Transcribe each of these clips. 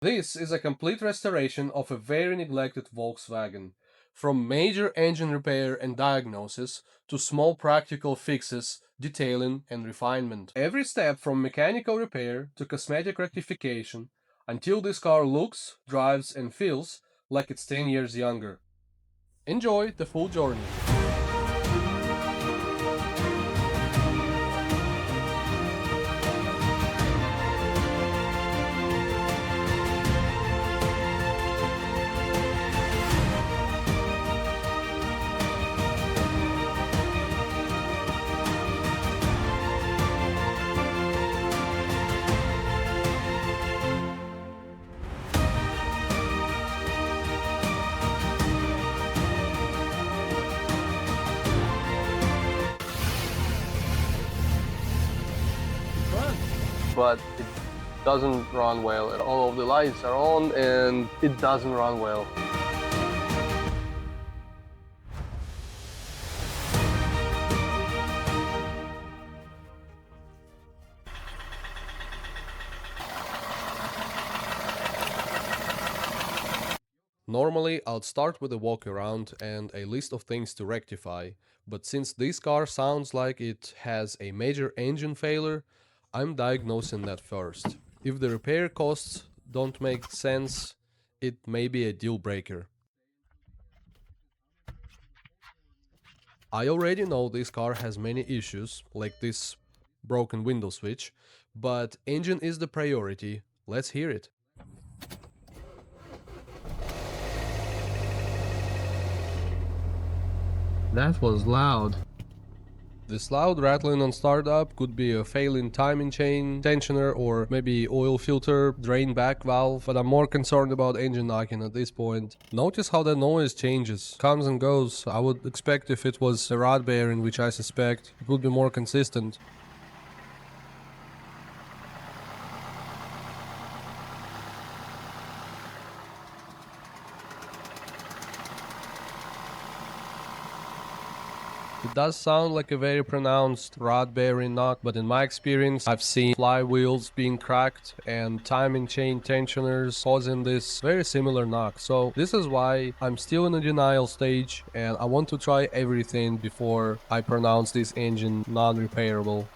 This is a complete restoration of a very neglected Volkswagen. From major engine repair and diagnosis to small practical fixes, detailing and refinement. Every step from mechanical repair to cosmetic rectification until this car looks, drives and feels like it's 10 years younger. Enjoy the full journey. But it doesn't run well. All of the lights are on and it doesn't run well. Normally, I'll start with a walk around and a list of things to rectify, but since this car sounds like it has a major engine failure, I'm diagnosing that first. If the repair costs don't make sense, it may be a deal breaker. I already know this car has many issues, like this broken window switch, but engine is the priority. Let's hear it. That was loud. This loud rattling on startup could be a failing timing chain tensioner or maybe oil filter drain back valve, but I'm more concerned about engine knocking at this point. Notice how the noise changes, comes and goes. I would expect if it was a rod bearing, which I suspect, it would be more consistent. It does sound like a very pronounced rod bearing knock, but in my experience I've seen flywheels being cracked and timing chain tensioners causing this very similar knock. So this is why I'm still in the denial stage and I want to try everything before I pronounce this engine non-repairable.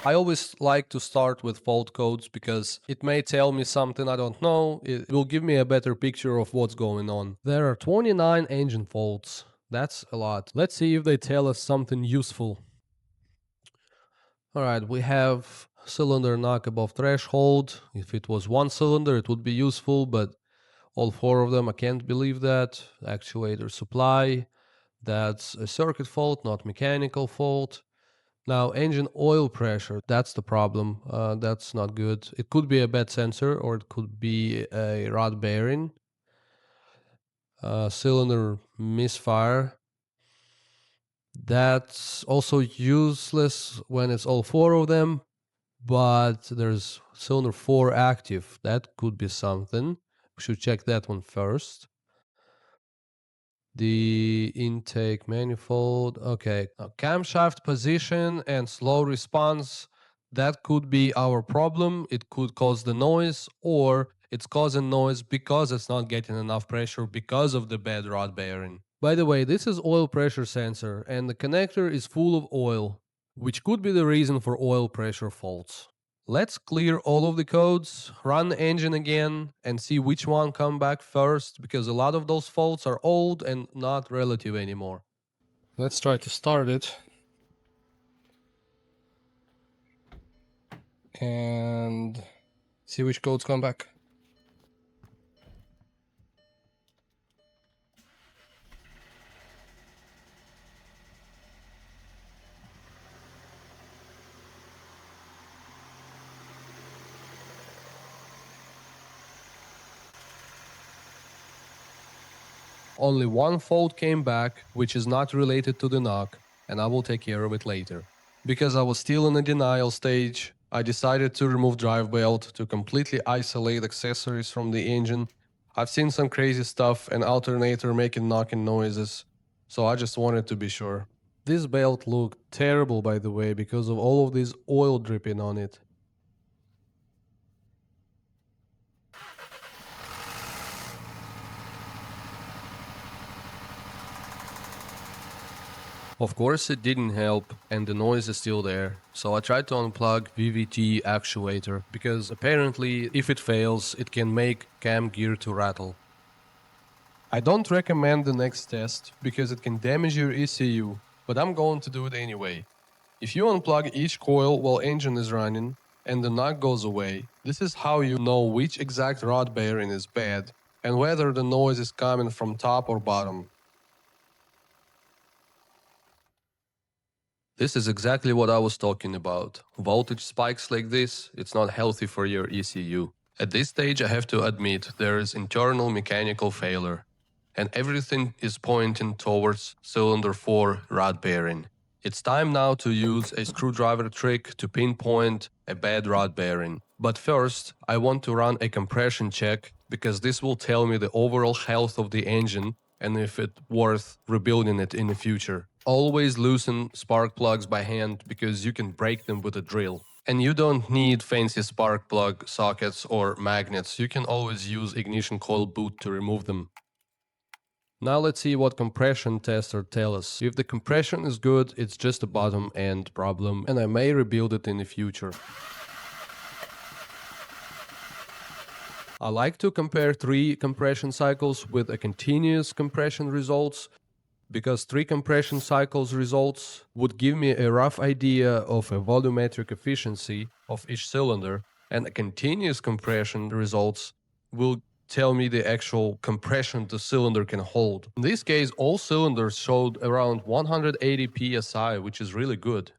I always like to start with fault codes because it may tell me something I don't know, it will give me a better picture of what's going on. There are 29 engine faults, that's a lot. Let's see if they tell us something useful. Alright, we have cylinder knock above threshold. If it was one cylinder it would be useful, but all four of them, I can't believe that. Actuator supply, that's a circuit fault, not mechanical fault. Now, engine oil pressure, that's the problem. That's not good. It could be a bad sensor or it could be a rod bearing. Cylinder misfire. That's also useless when it's all four of them, but there's cylinder 4 active. That could be something. We should check that one first. The intake manifold. Okay, now camshaft position and slow response. That could be our problem. It could cause the noise, or it's causing noise because it's not getting enough pressure because of the bad rod bearing. By the way, this is oil pressure sensor, and the connector is full of oil, which could be the reason for oil pressure faults. Let's clear all of the codes, run the engine again, and see which one come back first, because a lot of those faults are old and not relative anymore. Let's try to start it. And see which codes come back. Only one fault came back, which is not related to the knock, and I will take care of it later. Because I was still in the denial stage, I decided to remove drive belt to completely isolate accessories from the engine. I've seen some crazy stuff and alternator making knocking noises, so I just wanted to be sure. This belt looked terrible, by the way, because of all of this oil dripping on it. Of course, it didn't help, and the noise is still there. So I tried to unplug VVT actuator because apparently, if it fails, it can make cam gear to rattle. I don't recommend the next test because it can damage your ECU, but I'm going to do it anyway. If you unplug each coil while engine is running and the knock goes away, this is how you know which exact rod bearing is bad and whether the noise is coming from top or bottom. This is exactly what I was talking about. Voltage spikes like this, it's not healthy for your ECU. At this stage, I have to admit there is internal mechanical failure, and everything is pointing towards cylinder 4 rod bearing. It's time now to use a screwdriver trick to pinpoint a bad rod bearing. But first, I want to run a compression check because this will tell me the overall health of the engine and if it's worth rebuilding it in the future. Always loosen spark plugs by hand because you can break them with a drill. And you don't need fancy spark plug sockets or magnets. You can always use ignition coil boot to remove them. Now let's see what compression tester tell us. If the compression is good, it's just a bottom end problem and I may rebuild it in the future. I like to compare 3 compression cycles with a continuous compression results because 3 compression cycles results would give me a rough idea of a volumetric efficiency of each cylinder, and a continuous compression results will tell me the actual compression the cylinder can hold. In this case, all cylinders showed around 180 psi, which is really good.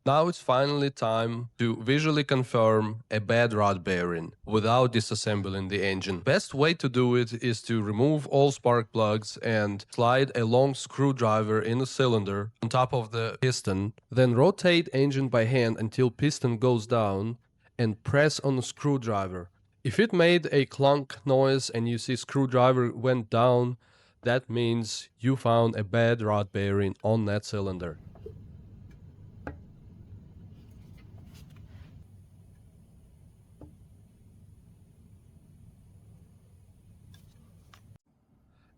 Now it's finally time to visually confirm a bad rod bearing without disassembling the engine. Best way to do it is to remove all spark plugs and slide a long screwdriver in the cylinder on top of the piston, then rotate engine by hand until piston goes down and press on the screwdriver. If it made a clunk noise and you see screwdriver went down, that means you found a bad rod bearing on that cylinder.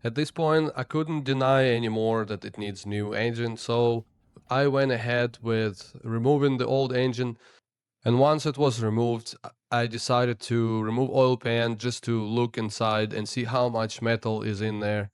At this point, I couldn't deny anymore that it needs new engine, so I went ahead with removing the old engine. And once it was removed, I decided to remove oil pan just to look inside and see how much metal is in there.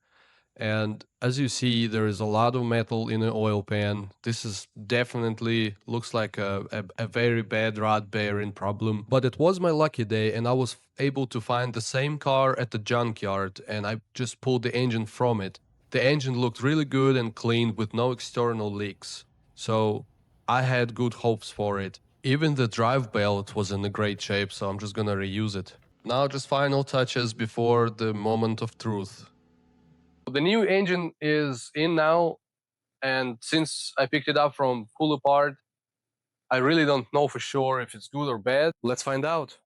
And as you see, there is a lot of metal in the oil pan. This is definitely looks like a very bad rod bearing problem. But it was my lucky day, and I was able to find the same car at the junkyard, and I just pulled the engine from it. The engine looked really good and clean with no external leaks. So I had good hopes for it. Even the drive belt was in a great shape, so I'm just gonna reuse it. Now just final touches before the moment of truth. The new engine is in now, and since I picked it up from pull apart, I really don't know for sure if it's good or bad. Let's find out.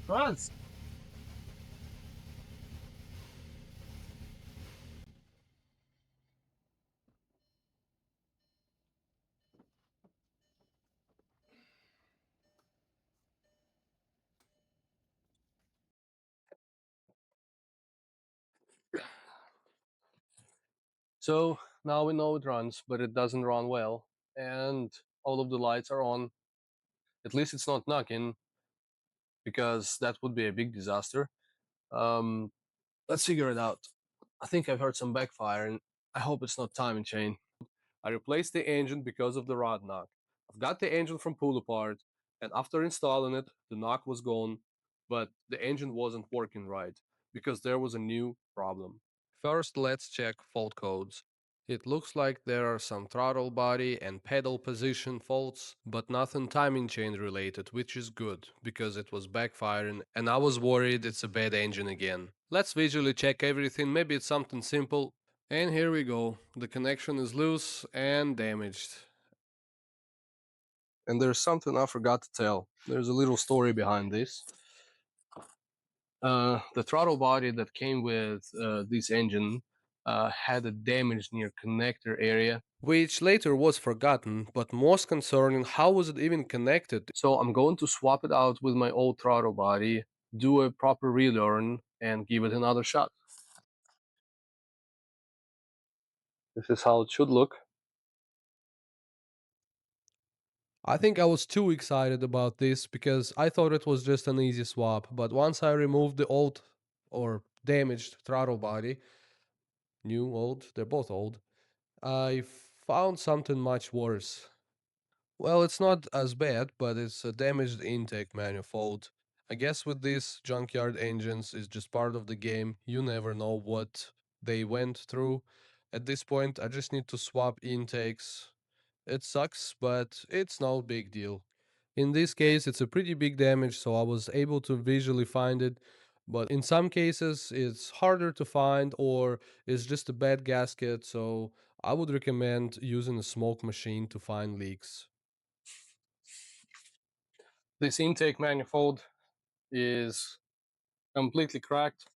France. So now we know it runs, but it doesn't run well, and all of the lights are on. At least it's not knocking, because that would be a big disaster. Um, let's figure it out. I think I've heard some backfire, and I hope it's not timing chain. I replaced the engine because of the rod knock. I've got the engine from pull apart, and after installing it, the knock was gone, but the engine wasn't working right because there was a new problem. First, let's check fault codes. It looks like there are some throttle body and pedal position faults, but nothing timing chain related, which is good, because it was backfiring and I was worried it's a bad engine again. Let's visually check everything, maybe it's something simple. And here we go, the connection is loose and damaged. And there's something I forgot to tell. There's a little story behind this. The throttle body that came with this engine had a damage near connector area, Which later was forgotten, but most concerning, how was it even connected? so I'm going to swap it out with my old throttle body, do a proper relearn, and give it another shot. This is how it should look. I think I was too excited about this because I thought it was just an easy swap, but once I removed the old or damaged throttle body, new, old, they're both old, I found something much worse. Well, it's not as bad, but it's a damaged intake manifold. I guess with these junkyard engines, it's just part of the game. You never know what they went through. At this point, I just need to swap intakes. It sucks, but it's no big deal. In this case, it's a pretty big damage, so I was able to visually find it. But in some cases, it's harder to find or it's just a bad gasket, so I would recommend using a smoke machine to find leaks. This intake manifold is completely cracked.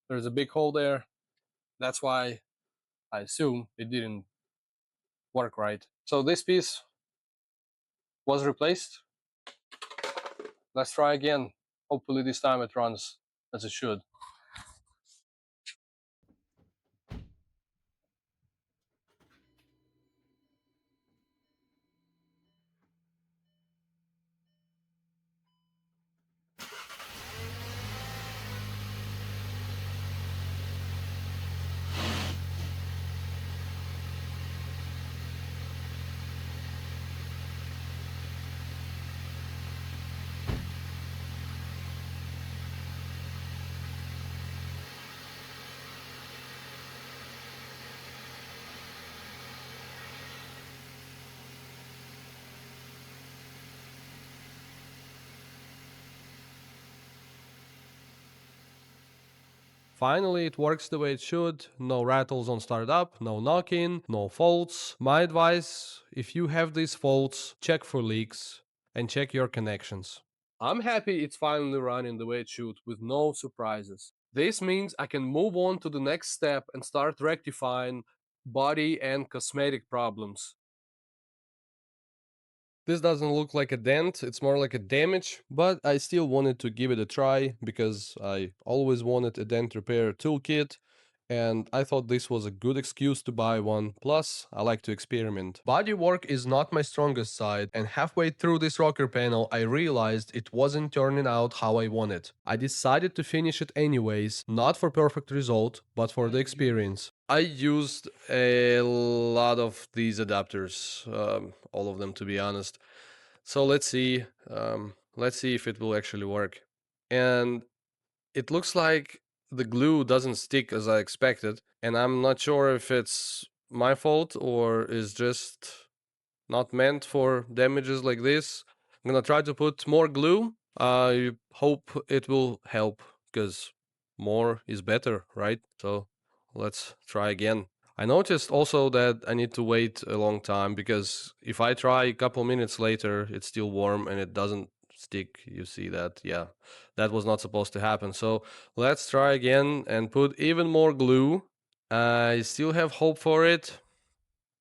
There's a big hole there. That's why I assume it didn't work right. So this piece was replaced. Let's try again. Hopefully this time it runs as it should. Finally, it works the way it should. No rattles on startup, no knocking, no faults. My advice, if you have these faults, check for leaks and check your connections. I'm happy it's finally running the way it should with no surprises. This means I can move on to the next step and start rectifying body and cosmetic problems. This doesn't look like a dent, it's more like a damage, but I still wanted to give it a try because I always wanted a dent repair toolkit and I thought this was a good excuse to buy one. Plus, I like to experiment. Bodywork is not my strongest side, and halfway through this rocker panel, I realized it wasn't turning out how I wanted. I decided to finish it anyways, not for perfect result, but for the experience. I used a lot of these adapters, all of them to be honest. So let's see if it will actually work. And it looks like the glue doesn't stick as I expected, and I'm not sure if it's my fault or is just not meant for damages like this. I'm gonna try to put more glue. I hope it will help because more is better, right? So let's try again. I noticed also that I need to wait a long time because if I try a couple minutes later, it's still warm and it doesn't stick. You see that? Yeah, that was not supposed to happen. So let's try again and put even more glue. I still have hope for it.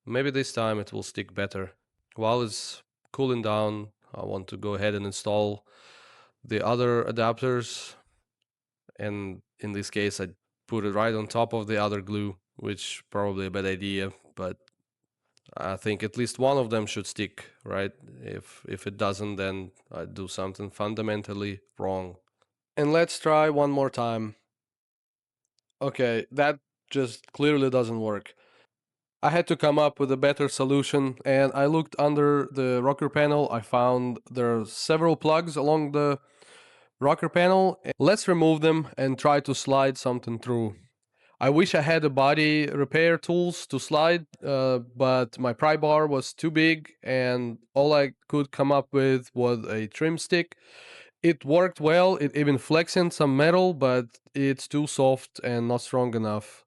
Maybe this time it will stick better. While it's cooling down, I want to go ahead and install the other adapters. And in this case, I put it right on top of the other glue, which probably a bad idea, but I think at least one of them should stick, right? If it doesn't, then I do something fundamentally wrong. And let's try one more time. Okay, that just clearly doesn't work. I had to come up with a better solution, and I looked under the rocker panel. I found there are several plugs along the rocker panel. Let's remove them and try to slide something through. I wish I had a body repair tools to slide, but my pry bar was too big, and all I could come up with was a trim stick. It worked well. It even flexing some metal, but it's too soft and not strong enough.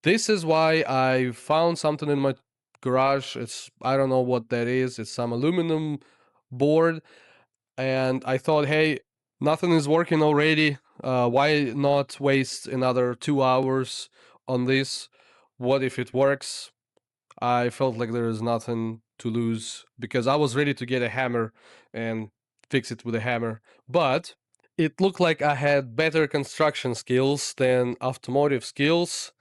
This is why I found something in my garage. I don't know what that is. It's some aluminum board, and I thought, hey, nothing is working already. Why not waste another 2 hours on this? What if it works? I felt like there is nothing to lose because I was ready to get a hammer and fix it with a hammer. But it looked like I had better construction skills than automotive skills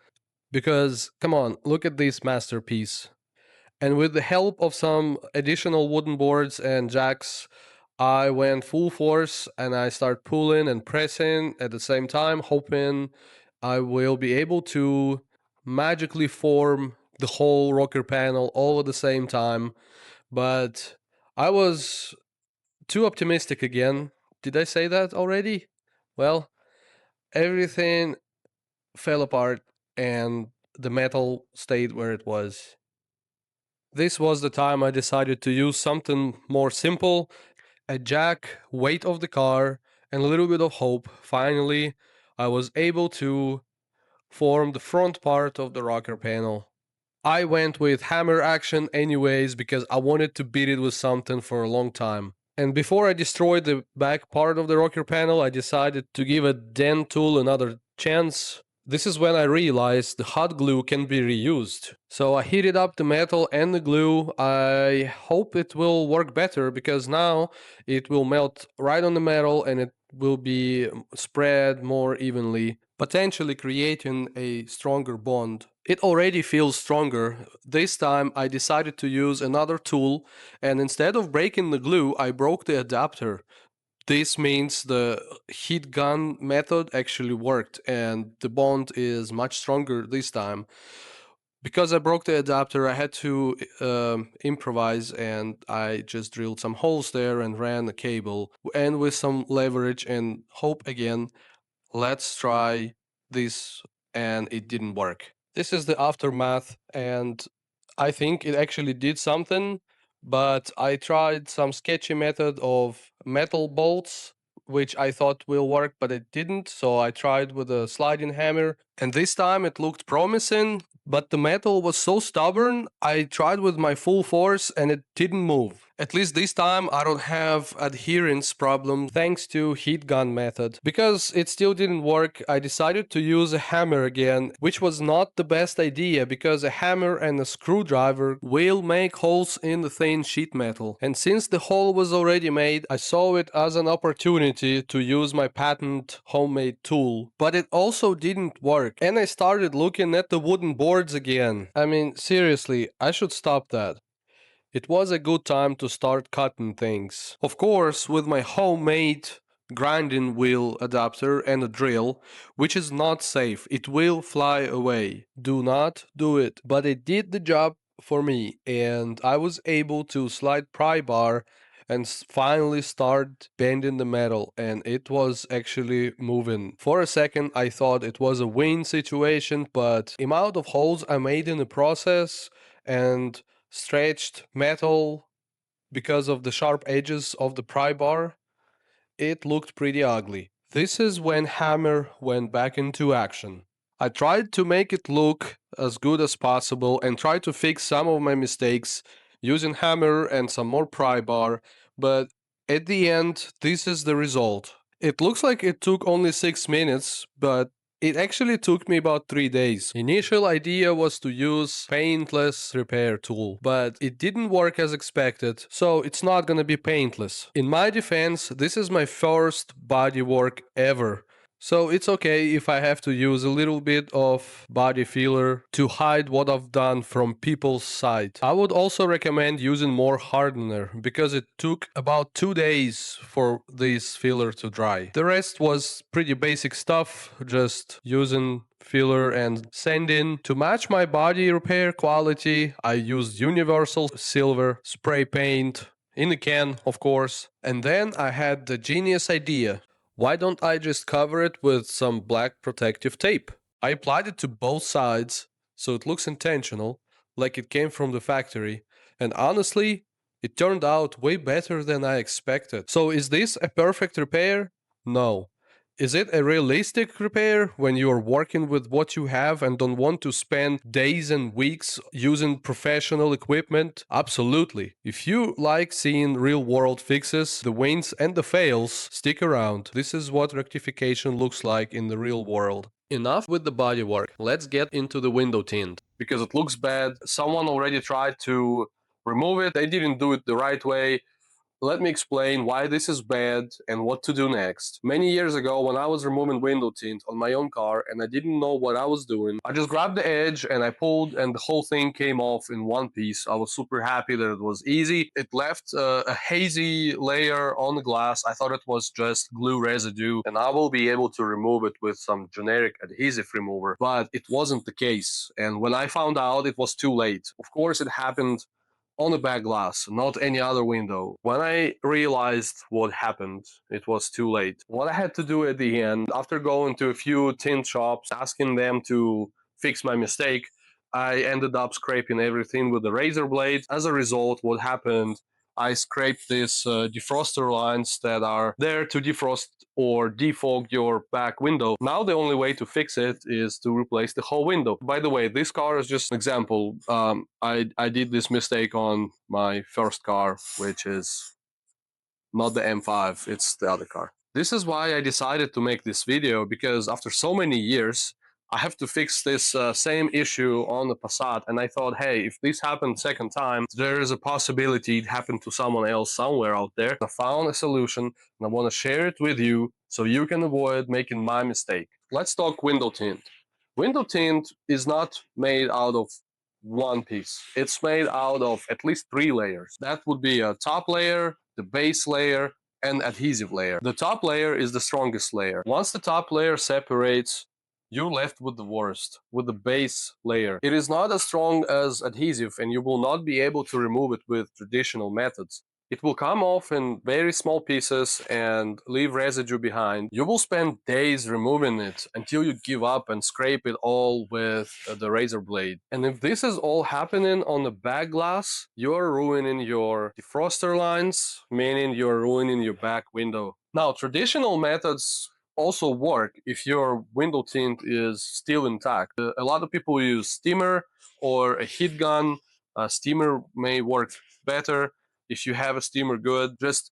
because, come on, look at this masterpiece. And with the help of some additional wooden boards and jacks, I went full force and I start pulling and pressing at the same time, hoping I will be able to magically form the whole rocker panel all at the same time. But I was too optimistic again. Did I say that already? Well, everything fell apart and the metal stayed where it was. This was the time I decided to use something more simple, a jack, weight of the car, and a little bit of hope. Finally, I was able to form the front part of the rocker panel. I went with hammer action anyways because I wanted to beat it with something for a long time. And before I destroyed the back part of the rocker panel, I decided to give a dent tool another chance. This is when I realized the hot glue can be reused. So I heated up the metal and the glue. I hope it will work better because now it will melt right on the metal and it will be spread more evenly, potentially creating a stronger bond. It already feels stronger. This time I decided to use another tool, and instead of breaking the glue, I broke the adapter. This means the heat gun method actually worked and the bond is much stronger this time. Because I broke the adapter, I had to improvise and I just drilled some holes there and ran a cable. And with some leverage and hope again, let's try this, and it didn't work. This is the aftermath, and I think it actually did something, but I tried some sketchy method of metal bolts, which I thought will work, but it didn't. So I tried with a sliding hammer, and this time it looked promising, but the metal was so stubborn. I tried with my full force and it didn't move. At least this time I don't have adherence problem thanks to heat gun method. Because it still didn't work, I decided to use a hammer again, which was not the best idea because a hammer and a screwdriver will make holes in the thin sheet metal. And since the hole was already made, I saw it as an opportunity to use my patent homemade tool. But it also didn't work. And I started looking at the wooden boards again. I mean, seriously, I should stop that. It was a good time to start cutting things. Of course, with my homemade grinding wheel adapter and a drill, which is not safe. It will fly away. Do not do it. But it did the job for me, and I was able to slide pry bar and finally start bending the metal, and it was actually moving. For a second I thought it was a win situation, but the amount of holes I made in the process and stretched metal because of the sharp edges of the pry bar, it looked pretty ugly. This is when hammer went back into action. I tried to make it look as good as possible and tried to fix some of my mistakes using hammer and some more pry bar, but at the end, this is the result. It looks like it took only 6 minutes, but it actually took me about 3 days. Initial idea was to use paintless repair tool, but it didn't work as expected, so it's not gonna be paintless. In my defense, this is my first body work ever. So it's okay if I have to use a little bit of body filler to hide what I've done from people's sight. I would also recommend using more hardener because it took about 2 days for this filler to dry. The rest was pretty basic stuff, just using filler and sanding. To match my body repair quality, I used universal silver spray paint in a can, of course. And then I had the genius idea. Why don't I just cover it with some black protective tape? I applied it to both sides, so it looks intentional, like it came from the factory. And honestly, it turned out way better than I expected. So, is this a perfect repair? No. Is it a realistic repair when you are working with what you have and don't want to spend days and weeks using professional equipment? Absolutely. If you like seeing real world fixes, the wins and the fails, stick around. This is what rectification looks like in the real world. Enough with the bodywork. Let's get into the window tint. Because it looks bad. Someone already tried to remove it. They didn't do it the right way. Let me explain why this is bad and what to do next. Many years ago, when I was removing window tint on my own car and I didn't know what I was doing, I just grabbed the edge and I pulled, and the whole thing came off in one piece. I was super happy that it was easy. It left a hazy layer on the glass. I thought it was just glue residue, and I will be able to remove it with some generic adhesive remover, but it wasn't the case. And when I found out, it was too late. Of course, it happened on the back glass, not any other window. When I realized what happened, it was too late. What I had to do at the end, after going to a few tint shops, asking them to fix my mistake, I ended up scraping everything with a razor blade. As a result, what happened, I scraped these defroster lines that are there to defrost or defog your back window. Now the only way to fix it is to replace the whole window. By the way, this car is just an example. I did this mistake on my first car, which is not the M5, it's the other car. This is why I decided to make this video, because after so many years, I have to fix this same issue on the Passat, and I thought, hey, if this happened second time, there is a possibility it happened to someone else somewhere out there. I found a solution, and I want to share it with you so you can avoid making my mistake. Let's talk window tint. Window tint is not made out of one piece. It's made out of at least 3 layers. That would be a top layer, the base layer, and adhesive layer. The top layer is the strongest layer. Once the top layer separates, you're left with the worst, with the base layer. It is not as strong as adhesive, and you will not be able to remove it with traditional methods. It will come off in very small pieces and leave residue behind. You will spend days removing it until you give up and scrape it all with the razor blade. And if this is all happening on the back glass, you're ruining your defroster lines, meaning you're ruining your back window. Now, traditional methods also work if your window tint is still intact. A lot of people use steamer or a heat gun. A steamer may work better. If you have a steamer good, just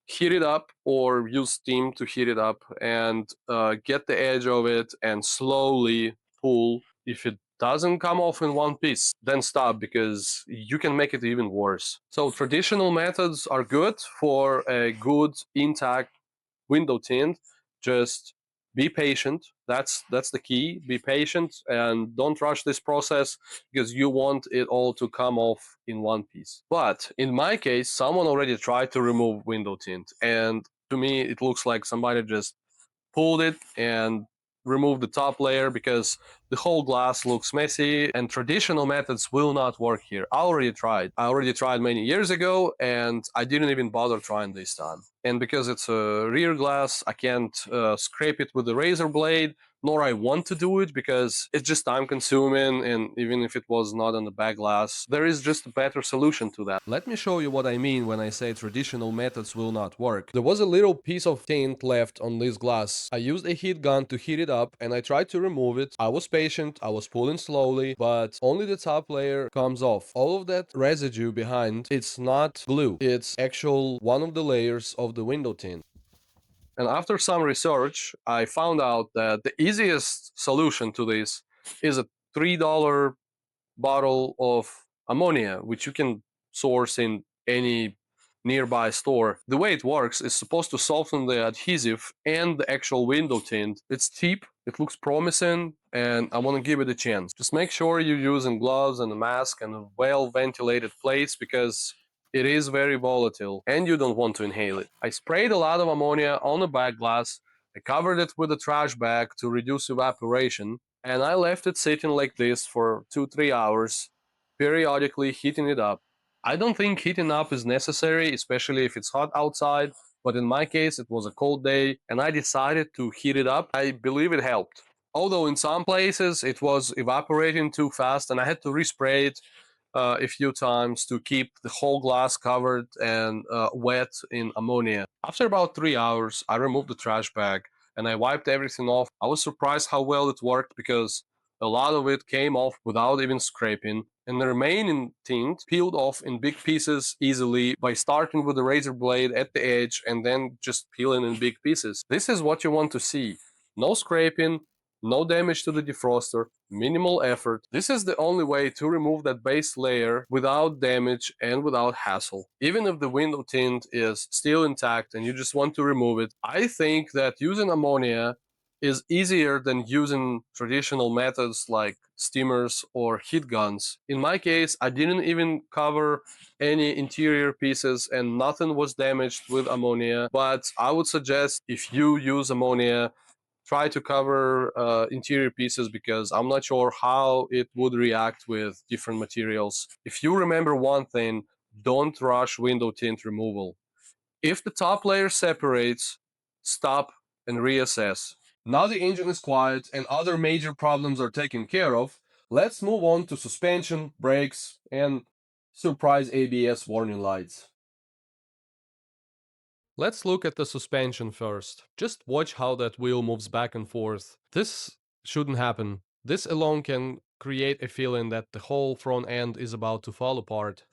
heat it up or use steam to heat it up and get the edge of it and slowly pull. If it doesn't come off in one piece, then stop, because you can make it even worse. So traditional methods are good for a good intact window tint. Just be patient. That's the key. Be patient and don't rush this process, because you want it all to come off in one piece. But in my case, someone already tried to remove window tint, and to me it looks like somebody just pulled it and removed the top layer, because the whole glass looks messy, and traditional methods will not work here. I already tried many years ago, and I didn't even bother trying this time. And because it's a rear glass, I can't scrape it with a razor blade, nor I want to do it, because it's just time consuming, and even if it was not on the back glass, there is just a better solution to that. Let me show you what I mean when I say traditional methods will not work. There was a little piece of tint left on this glass. I used a heat gun to heat it up, and I tried to remove it. I was patient, I was pulling slowly, but only the top layer comes off. All of that residue behind, it's not glue, it's actual one of the layers of the window tint. And after some research, I found out that the easiest solution to this is a $3 bottle of ammonia, which you can source in any nearby store. The way it works is supposed to soften the adhesive and the actual window tint. It's cheap, it looks promising, and I want to give it a chance. Just make sure you're using gloves and a mask and a well ventilated place, because it is very volatile and you don't want to inhale it. I sprayed a lot of ammonia on the back glass. I covered it with a trash bag to reduce evaporation, and I left it sitting like this for 2-3 hours, periodically heating it up. I don't think heating up is necessary, especially if it's hot outside, but in my case it was a cold day and I decided to heat it up. I believe it helped. Although in some places it was evaporating too fast and I had to respray it a few times to keep the whole glass covered and wet in ammonia. After about 3 hours, I removed the trash bag and I wiped everything off. I was surprised how well it worked because a lot of it came off without even scraping, and the remaining tint peeled off in big pieces easily by starting with the razor blade at the edge and then just peeling in big pieces. This is what you want to see. No scraping, no damage to the defroster, minimal effort. This is the only way to remove that base layer without damage and without hassle. Even if the window tint is still intact and you just want to remove it, I think that using ammonia is easier than using traditional methods like steamers or heat guns. In my case, I didn't even cover any interior pieces and nothing was damaged with ammonia, but I would suggest if you use ammonia, try to cover interior pieces because I'm not sure how it would react with different materials. If you remember one thing, don't rush window tint removal. If the top layer separates, stop and reassess. Now the engine is quiet and other major problems are taken care of, let's move on to suspension, brakes, and surprise ABS warning lights. Let's look at the suspension first. Just watch how that wheel moves back and forth. This shouldn't happen. This alone can create a feeling that the whole front end is about to fall apart.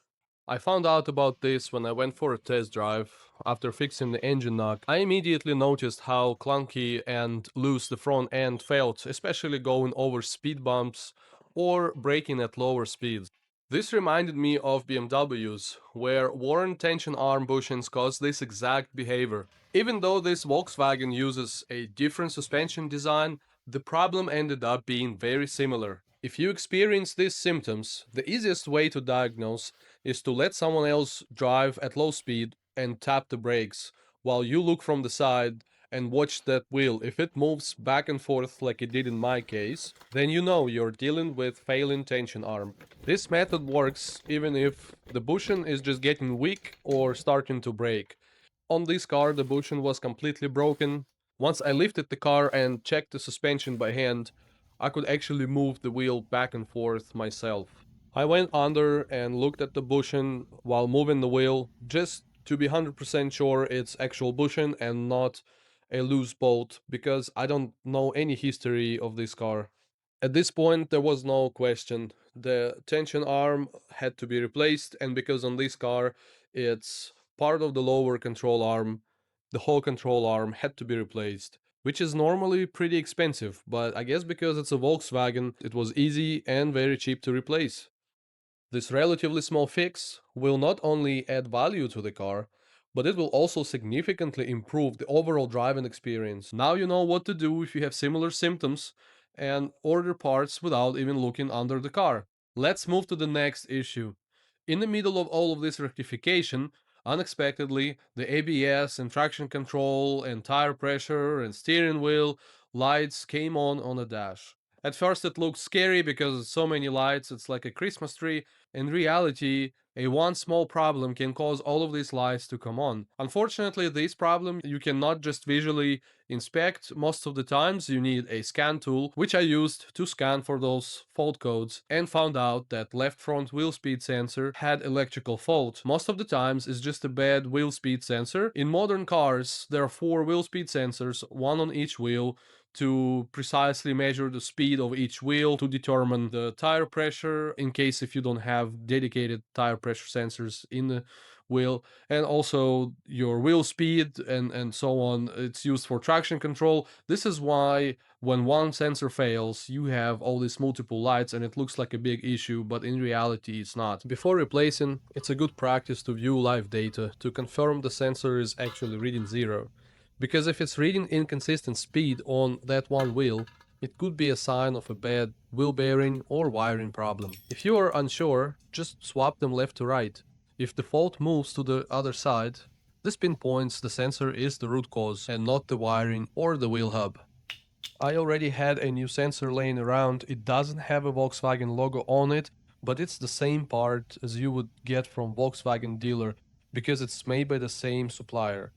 I found out about this when I went for a test drive. After fixing the engine knock, I immediately noticed how clunky and loose the front end felt, especially going over speed bumps or braking at lower speeds. This reminded me of BMWs, where worn tension arm bushings cause this exact behavior. Even though this Volkswagen uses a different suspension design, the problem ended up being very similar. If you experience these symptoms, the easiest way to diagnose is to let someone else drive at low speed and tap the brakes while you look from the side and watch that wheel. If it moves back and forth like it did in my case, then you know you're dealing with failing tension arm. This method works even if the bushing is just getting weak or starting to break. On this car, the bushing was completely broken. Once I lifted the car and checked the suspension by hand, I could actually move the wheel back and forth myself. I went under and looked at the bushing while moving the wheel, just to be 100% sure it's actual bushing and not a loose bolt, because I don't know any history of this car. At this point, there was no question. The tension arm had to be replaced, and because on this car it's part of the lower control arm, the whole control arm had to be replaced, which is normally pretty expensive, but I guess because it's a Volkswagen, it was easy and very cheap to replace. This relatively small fix will not only add value to the car, but it will also significantly improve the overall driving experience. Now you know what to do if you have similar symptoms and order parts without even looking under the car. Let's move to the next issue. In the middle of all of this rectification, unexpectedly, the ABS and traction control and tire pressure and steering wheel lights came on the dash. At first it looked scary because so many lights, it's like a Christmas tree. In reality, a one small problem can cause all of these lights to come on. Unfortunately, this problem you cannot just visually inspect. Most of the times you need a scan tool, which I used to scan for those fault codes and found out that left front wheel speed sensor had electrical fault. Most of the times it's just a bad wheel speed sensor. In modern cars, there are 4 wheel speed sensors, one on each wheel, to precisely measure the speed of each wheel, to determine the tire pressure in case if you don't have dedicated tire pressure sensors in the wheel, and also your wheel speed and so on. It's used for traction control. This is why when one sensor fails, you have all these multiple lights and it looks like a big issue, but in reality it's not. Before replacing, it's a good practice to view live data to confirm the sensor is actually reading zero. Because if it's reading inconsistent speed on that one wheel, it could be a sign of a bad wheel bearing or wiring problem. If you are unsure, just swap them left to right. If the fault moves to the other side, this pinpoints the sensor is the root cause and not the wiring or the wheel hub. I already had a new sensor laying around. It doesn't have a Volkswagen logo on it, but it's the same part as you would get from Volkswagen dealer because it's made by the same supplier.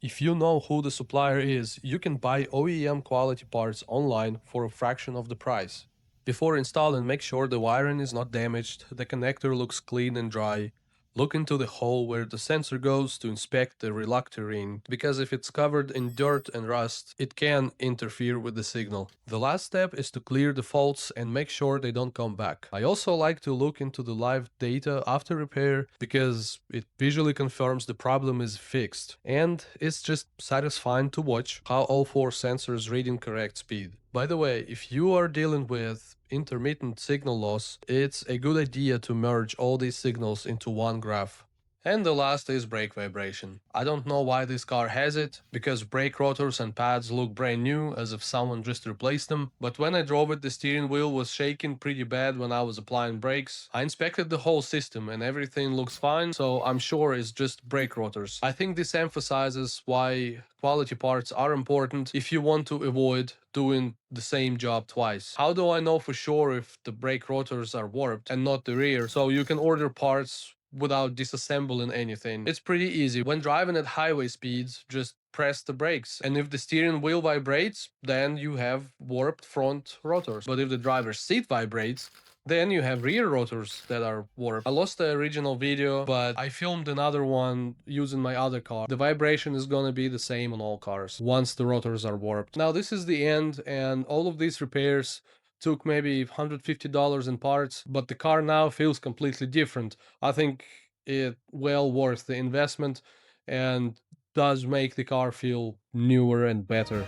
If you know who the supplier is, you can buy OEM quality parts online for a fraction of the price. Before installing, make sure the wiring is not damaged, the connector looks clean and dry. Look into the hole where the sensor goes to inspect the reluctor ring, because if it's covered in dirt and rust, it can interfere with the signal. The last step is to clear the faults and make sure they don't come back. I also like to look into the live data after repair because it visually confirms the problem is fixed, and it's just satisfying to watch how all four sensors read in correct speed. By the way, if you are dealing with intermittent signal loss, it's a good idea to merge all these signals into one graph. And the last is brake vibration. I don't know why this car has it, because brake rotors and pads look brand new, as if someone just replaced them, but when I drove it the steering wheel was shaking pretty bad when I was applying brakes. I inspected the whole system and everything looks fine, so I'm sure it's just brake rotors. I think this emphasizes why quality parts are important if you want to avoid doing the same job twice. How do I know for sure if the brake rotors are warped and not the rear? So you can order parts without disassembling anything. It's pretty easy. When driving at highway speeds, just press the brakes. And if the steering wheel vibrates, then you have warped front rotors. But if the driver's seat vibrates, then you have rear rotors that are warped. I lost the original video, but I filmed another one using my other car. The vibration is gonna be the same on all cars once the rotors are warped. Now this is the end, and all of these repairs took maybe $150 in parts, but the car now feels completely different. I think it well worth the investment and does make the car feel newer and better.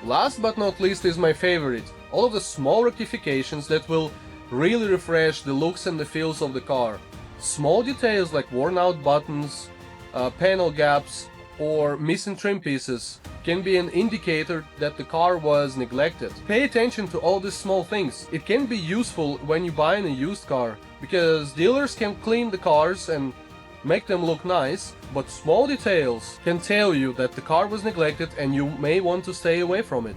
Last but not least is my favorite, all of the small rectifications that will really refresh the looks and the feels of the car. Small details like worn out buttons, panel gaps, or missing trim pieces can be an indicator that the car was neglected. Pay attention to all these small things. It can be useful when you're buying a used car, because dealers can clean the cars and make them look nice, but small details can tell you that the car was neglected and you may want to stay away from it.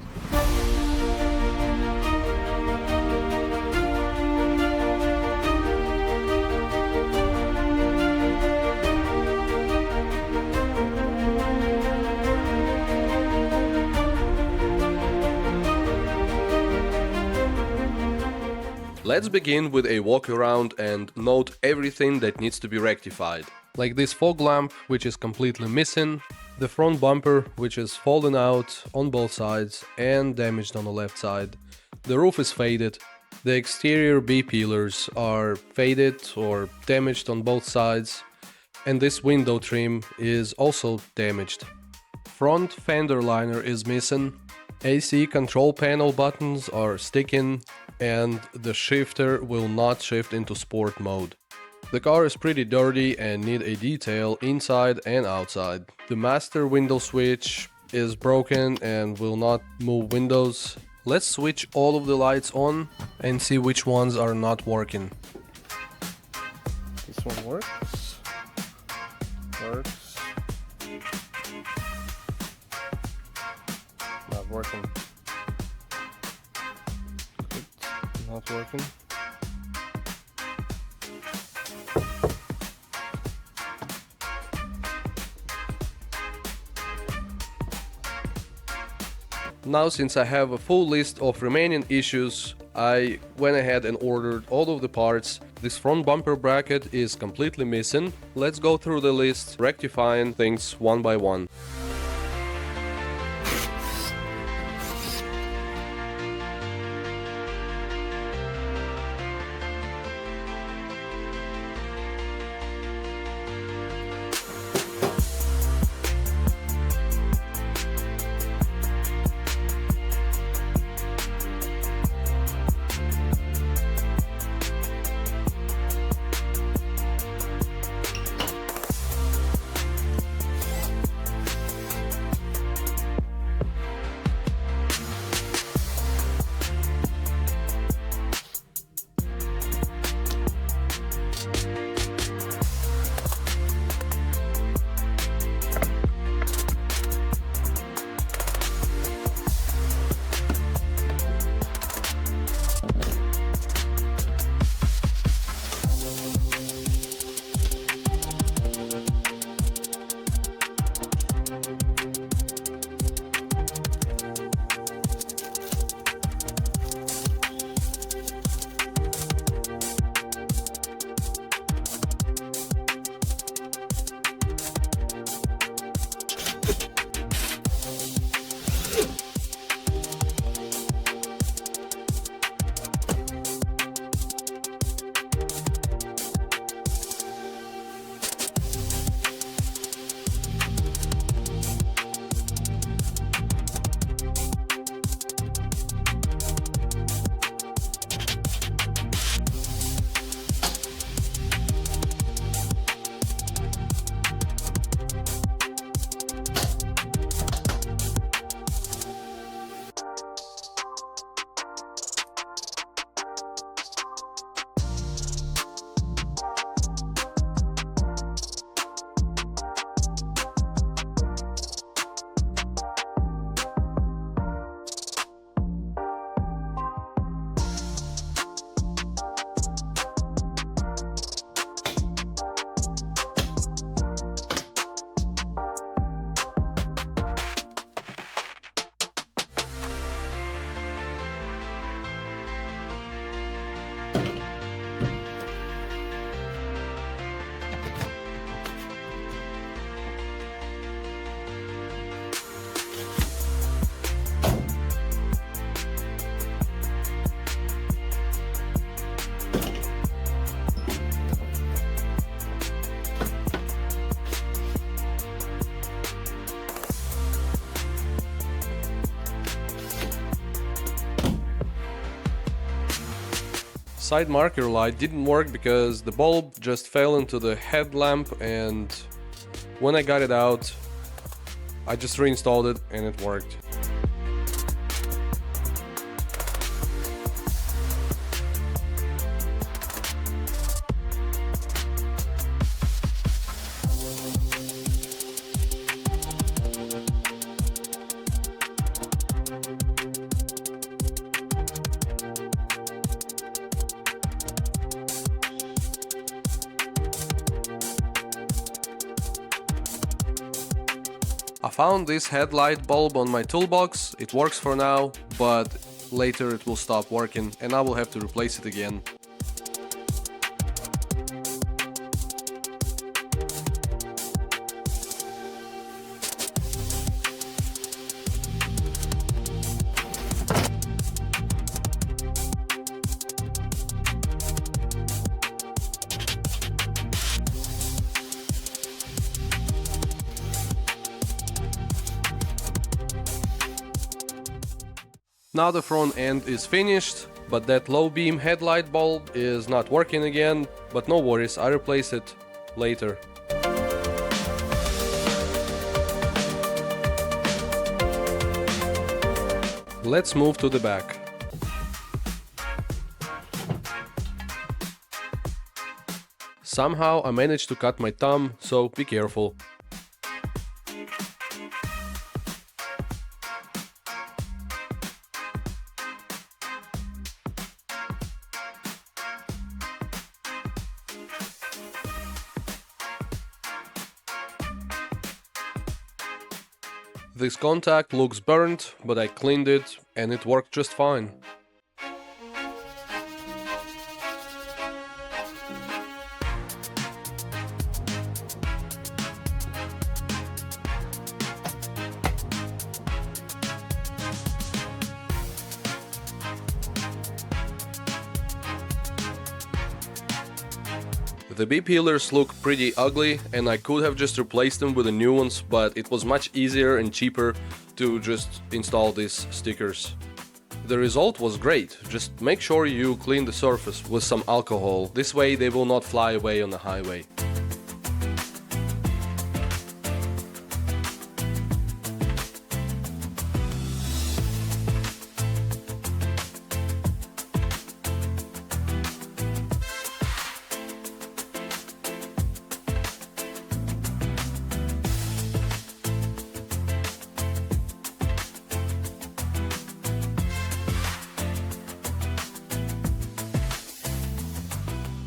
Let's begin with a walk around and note everything that needs to be rectified. Like this fog lamp, which is completely missing, the front bumper, which is fallen out on both sides and damaged on the left side. The roof is faded. The exterior B-peelers are faded or damaged on both sides. And this window trim is also damaged. Front fender liner is missing. AC control panel buttons are sticking, and the shifter will not shift into sport mode. The car is pretty dirty and need a detail inside and outside. The master window switch is broken and will not move windows. Let's switch all of the lights on and see which ones are not working. This one works. Not working. Not working. Now, since I have a full list of remaining issues, I went ahead and ordered all of the parts. This front bumper bracket is completely missing. Let's go through the list, rectifying things one by one. Side marker light didn't work because the bulb just fell into the headlamp, and when I got it out, I just reinstalled it and it worked. I found this headlight bulb on my toolbox. It works for now, but later it will stop working and I will have to replace it again. Now the front end is finished, but that low beam headlight bulb is not working again, but no worries, I replace it later. Let's move to the back. Somehow I managed to cut my thumb, so be careful. This contact looks burnt, but I cleaned it and it worked just fine. The B-peelers look pretty ugly and I could have just replaced them with the new ones, but it was much easier and cheaper to just install these stickers. The result was great, just make sure you clean the surface with some alcohol, this way they will not fly away on the highway.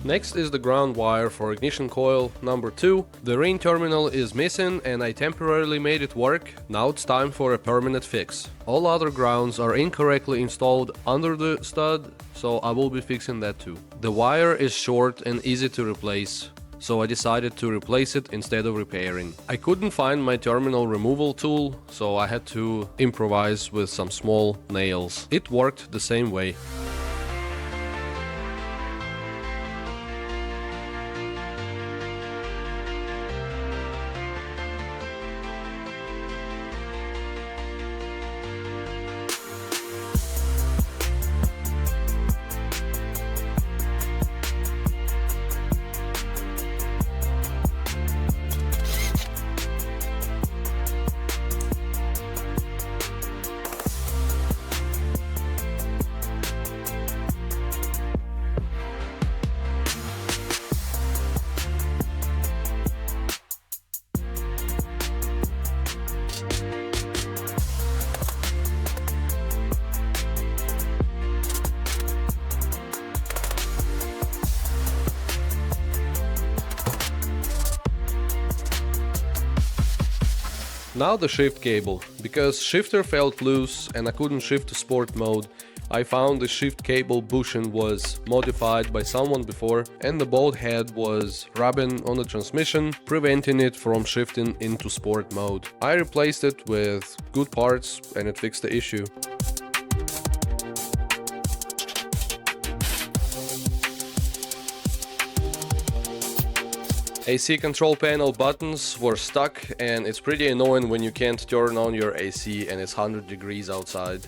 Next is the ground wire for ignition coil number 2. The ring terminal is missing and I temporarily made it work. Now it's time for a permanent fix. All other grounds are incorrectly installed under the stud, so I will be fixing that too. The wire is short and easy to replace, so I decided to replace it instead of repairing. I couldn't find my terminal removal tool, so I had to improvise with some small nails. It worked the same way. Now the shift cable. Because shifter felt loose and I couldn't shift to sport mode, I found the shift cable bushing was modified by someone before and the bolt head was rubbing on the transmission, preventing it from shifting into sport mode. I replaced it with good parts and it fixed the issue. AC control panel buttons were stuck and it's pretty annoying when you can't turn on your AC and it's 100 degrees outside.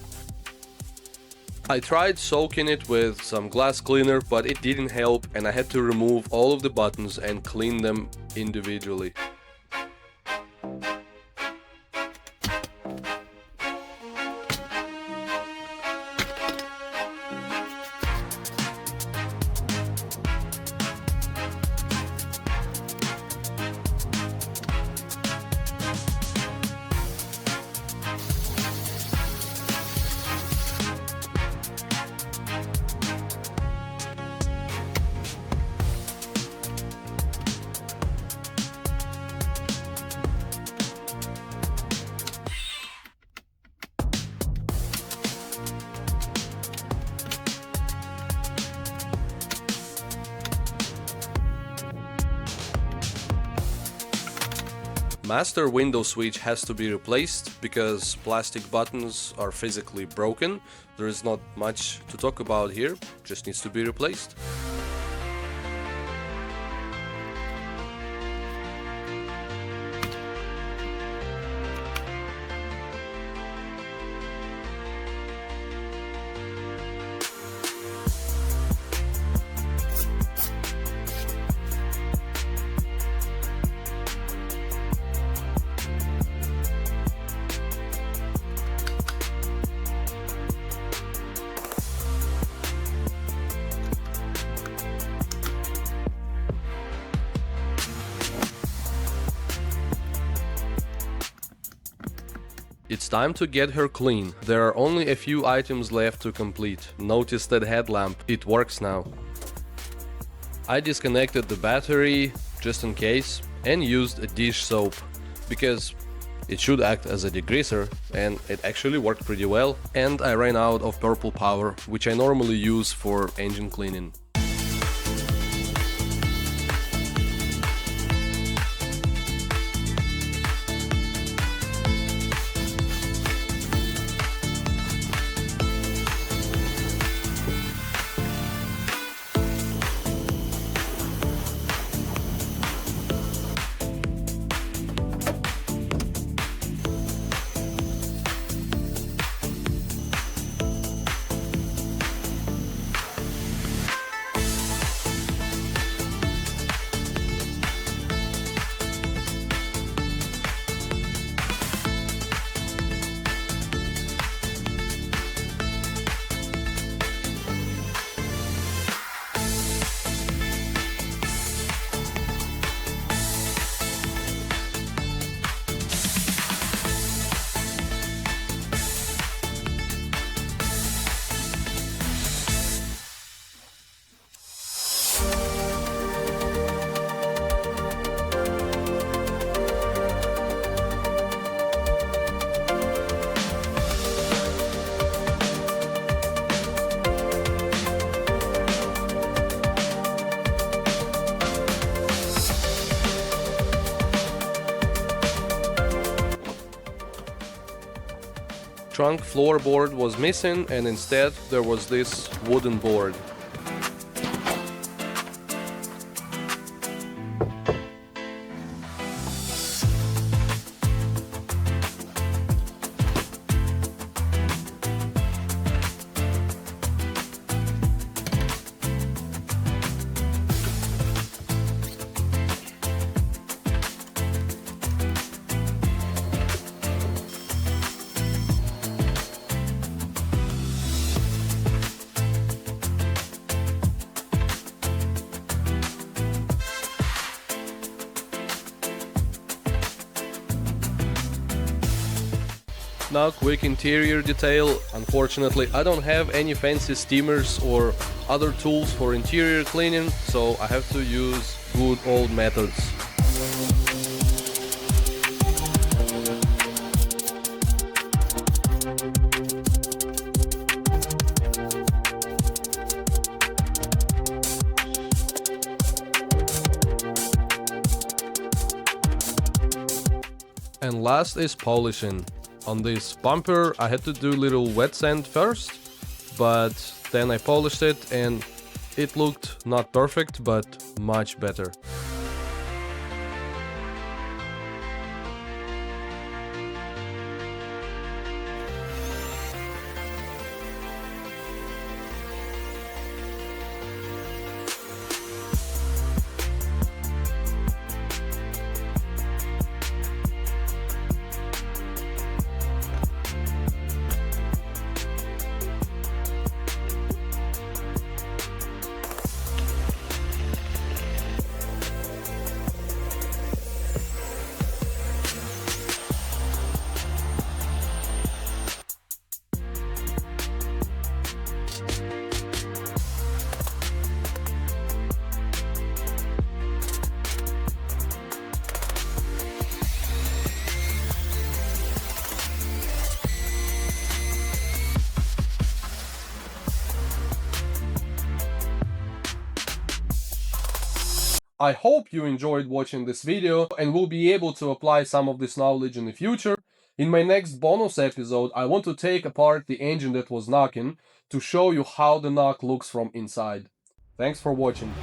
I tried soaking it with some glass cleaner, but it didn't help and I had to remove all of the buttons and clean them individually. Master window switch has to be replaced because plastic buttons are physically broken. There is not much to talk about here, just needs to be replaced. It's time to get her clean. There are only a few items left to complete. Notice that headlamp, it works now. I disconnected the battery just in case and used a dish soap because it should act as a degreaser and it actually worked pretty well. And I ran out of purple power, which I normally use for engine cleaning. Trunk floorboard was missing and instead there was this wooden board. Now quick interior detail. Unfortunately, I don't have any fancy steamers or other tools for interior cleaning, so I have to use good old methods. And last is polishing. On this bumper I had to do little wet sand first, but then I polished it and it looked not perfect, but much better. I hope you enjoyed watching this video and will be able to apply some of this knowledge in the future. In my next bonus episode, I want to take apart the engine that was knocking to show you how the knock looks from inside. Thanks for watching.